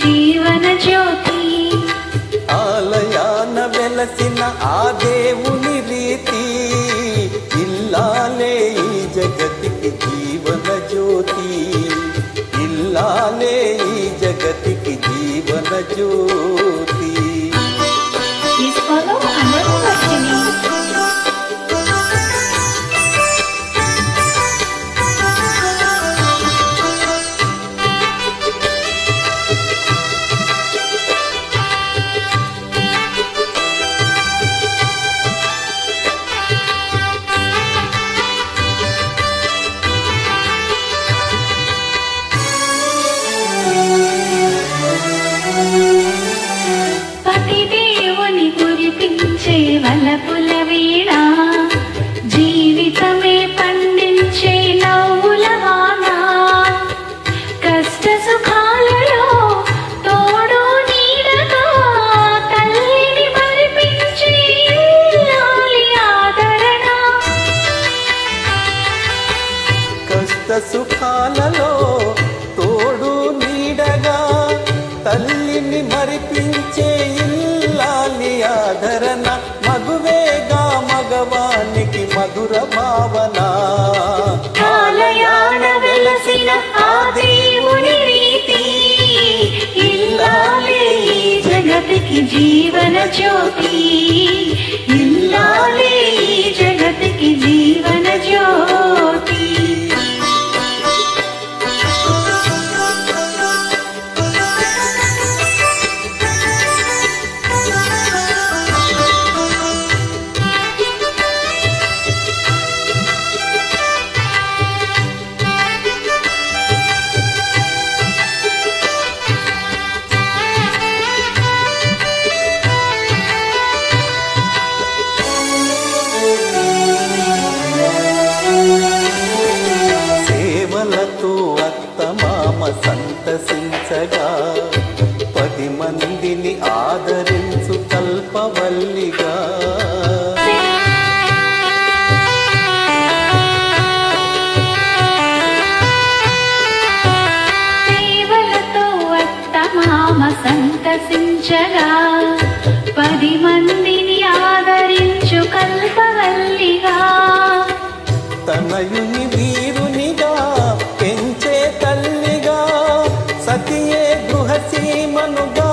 జీవన జ్యోతి ఆలయాన వెలసిన ఆ దేవుని రీతి ఇల్లాలే ఈ జగతికి జీవన జ్యోతి ఇల్లాలే ఈ జగతికి జీవన జ్యోతి వలపుల వీణ జీవితమే పండించే నవ్వుల వాన కష్ట సుఖాలలో తోడు నీడగా తల్లిని మరిపించే ఇల్లాలి ఆదరణ కష్ట సుఖాలలో తోడు నీడగా తల్లిని మరిపించే ఇల్లాలి ఆదరణ మగువేగా మగవానికి మధుర భావన ఆలయాన వెలసిన ఆ దేవుని రీతి ఇల్లాలే ఈ జగతికి జీవన జ్యోతి ఇల్లాలే ఈ జగతికి జీవన జ్యోతి సేవలతో అత్తమామ సంతసించగా 10 మందిని ఆదరించు కల్పవల్లిగా సేవలతో అత్తమామ సంతసించగా 10 మందిని ఆదరించు కల్పవల్లిగా తనయుని వీరునిగా పెంచే తల్లిగా సతియే గృహసీమనుగా